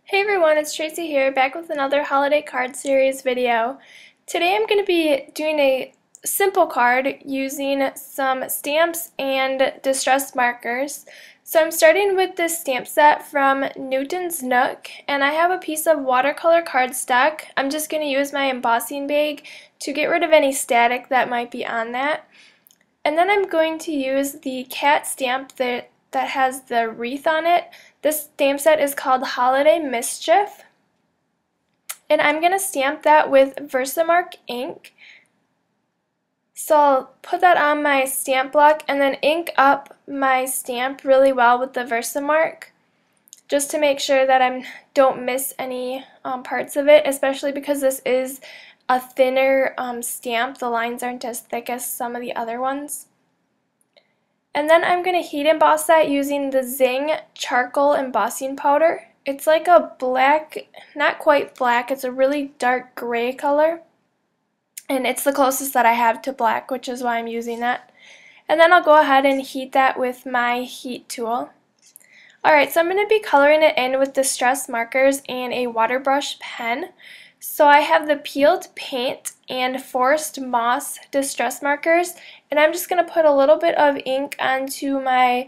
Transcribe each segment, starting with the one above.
Hey everyone, it's Tracy here, back with another holiday card series video. Today I'm going to be doing a simple card using some stamps and distress markers. So I'm starting with this stamp set from Nook, and I have a piece of watercolor cardstock. I'm just going to use my embossing bag to get rid of any static that might be on that. And then I'm going to use the cat stamp that has the wreath on it. This stamp set is called Holiday Mischief. And I'm going to stamp that with Versamark ink. So I'll put that on my stamp block and then ink up my stamp really well with the Versamark, just to make sure that I don't miss any parts of it, especially because this is a thinner stamp. The lines aren't as thick as some of the other ones. And then I'm going to heat emboss that using the Zing charcoal embossing powder. It's like a black, not quite black, it's a really dark gray color. And it's the closest that I have to black, which is why I'm using that. And then I'll go ahead and heat that with my heat tool. Alright, so I'm going to be coloring it in with distress markers and a water brush pen. So I have the peeled paint and forest moss distress markers, and I'm just going to put a little bit of ink onto my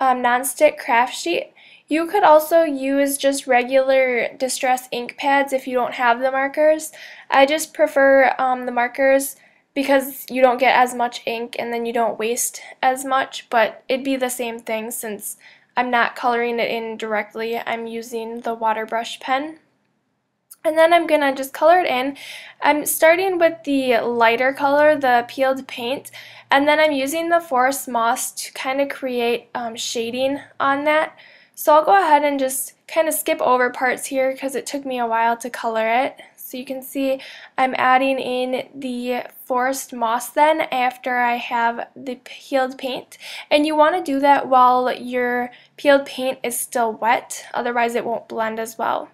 nonstick craft sheet. You could also use just regular distress ink pads if you don't have the markers. I just prefer the markers because you don't get as much ink and then you don't waste as much, but it'd be the same thing since I'm not coloring it in directly. I'm using the water brush pen. And then I'm going to just color it in. I'm starting with the lighter color, the peeled paint, and then I'm using the forest moss to kind of create shading on that. So I'll go ahead and just kind of skip over parts here because it took me a while to color it. So you can see I'm adding in the forest moss then after I have the peeled paint. And you want to do that while your peeled paint is still wet, otherwise it won't blend as well.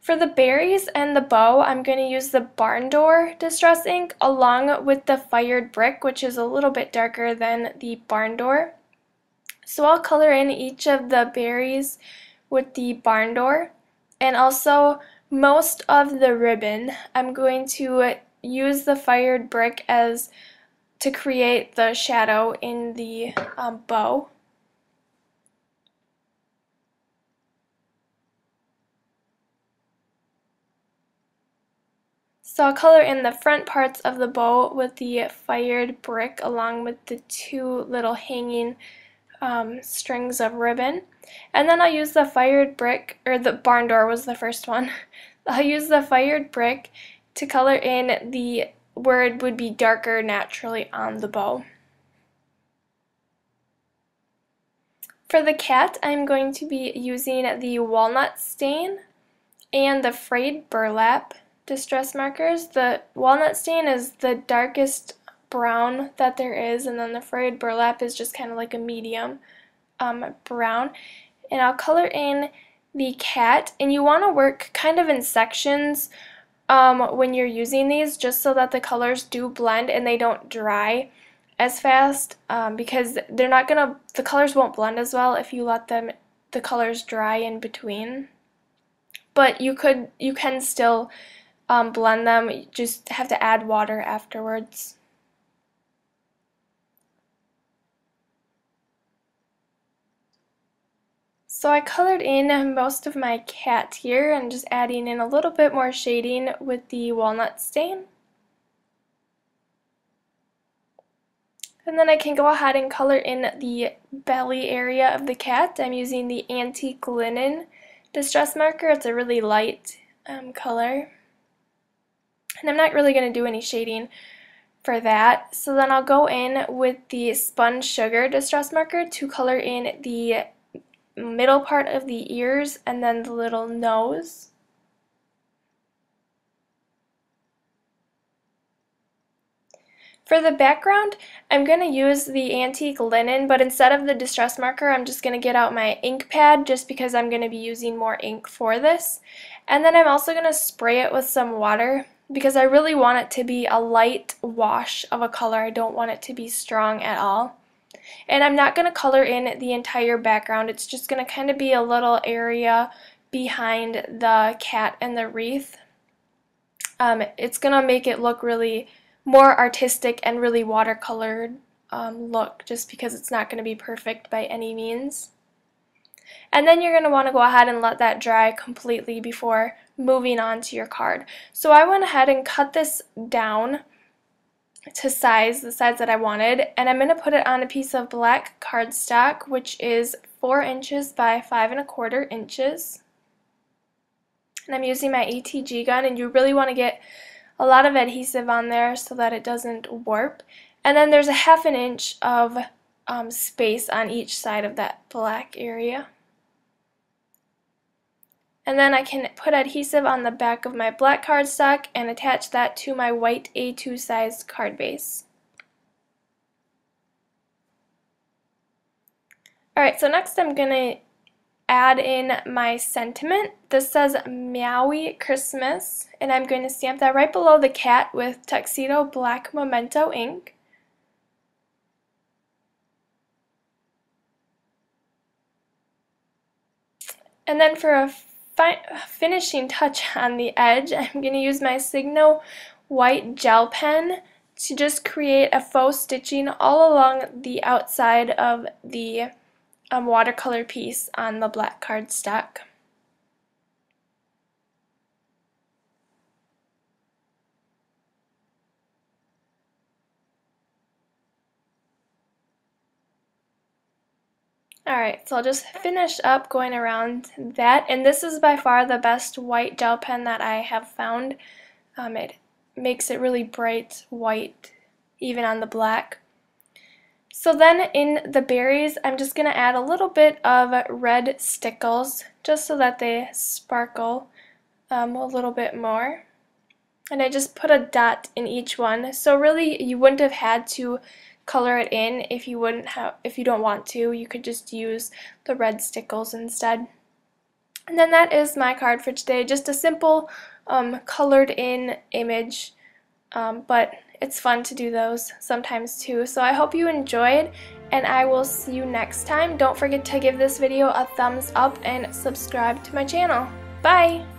For the berries and the bow, I'm going to use the Barn Door Distress ink along with the Fired Brick, which is a little bit darker than the Barn Door. So I'll color in each of the berries with the Barn Door, and also most of the ribbon. I'm going to use the Fired Brick to create the shadow in the bow. So I'll color in the front parts of the bow with the Fired Brick along with the two little hanging strings of ribbon. And then I'll use the Fired Brick, or the Barn Door was the first one. I'll use the Fired Brick to color in where it would be darker naturally on the bow. For the cat, I'm going to be using the Walnut Stain and the Frayed Burlap distress markers. The Walnut Stain is the darkest brown that there is, and then the Frayed Burlap is just kind of like a medium brown. And I'll color in the cat, and you want to work kind of in sections when you're using these, just so that the colors do blend and they don't dry as fast, because the colors won't blend as well if you let the colors dry in between. But you can still blend them, you just have to add water afterwards. So I colored in most of my cat here and just adding in a little bit more shading with the Walnut Stain. And then I can go ahead and color in the belly area of the cat. I'm using the Antique Linen distress marker. It's a really light color. And I'm not really going to do any shading for that. So then I'll go in with the Spun Sugar distress marker to color in the middle part of the ears and then the little nose. For the background, I'm going to use the Antique Linen, but instead of the distress marker, I'm just going to get out my ink pad just because I'm going to be using more ink for this. And then I'm also going to spray it with some water. because I really want it to be a light wash of a color. I don't want it to be strong at all. And I'm not going to color in the entire background. It's just going to kind of be a little area behind the cat and the wreath. It's going to make it look really more artistic and really watercolored look, just because it's not going to be perfect by any means. And then you're going to want to go ahead and let that dry completely before moving on to your card. So I went ahead and cut this down to the size that I wanted, and I'm going to put it on a piece of black cardstock, which is 4 inches by 5¼ inches. And I'm using my ATG gun, and you really want to get a lot of adhesive on there so that it doesn't warp. And then there's a 1/2 inch of space on each side of that black area. And then I can put adhesive on the back of my black cardstock and attach that to my white A2 size card base. Alright, so next I'm going to add in my sentiment. This says Meowie Christmas, and I'm going to stamp that right below the cat with Tuxedo Black Memento ink. And then for a finishing touch on the edge, I'm going to use my Signo white gel pen to just create a faux stitching all along the outside of the watercolor piece on the black cardstock. Alright, so I'll just finish up going around that, and this is by far the best white gel pen that I have found. It makes it really bright white, even on the black. So then in the berries, I'm just going to add a little bit of red stickles, just so that they sparkle a little bit more. And I just put a dot in each one, so really you wouldn't have had to color it in if you don't want to. You could just use the red stickles instead. And then that is my card for today. Just a simple colored in image, but it's fun to do those sometimes too. So I hope you enjoyed, and I will see you next time. Don't forget to give this video a thumbs up and subscribe to my channel. Bye!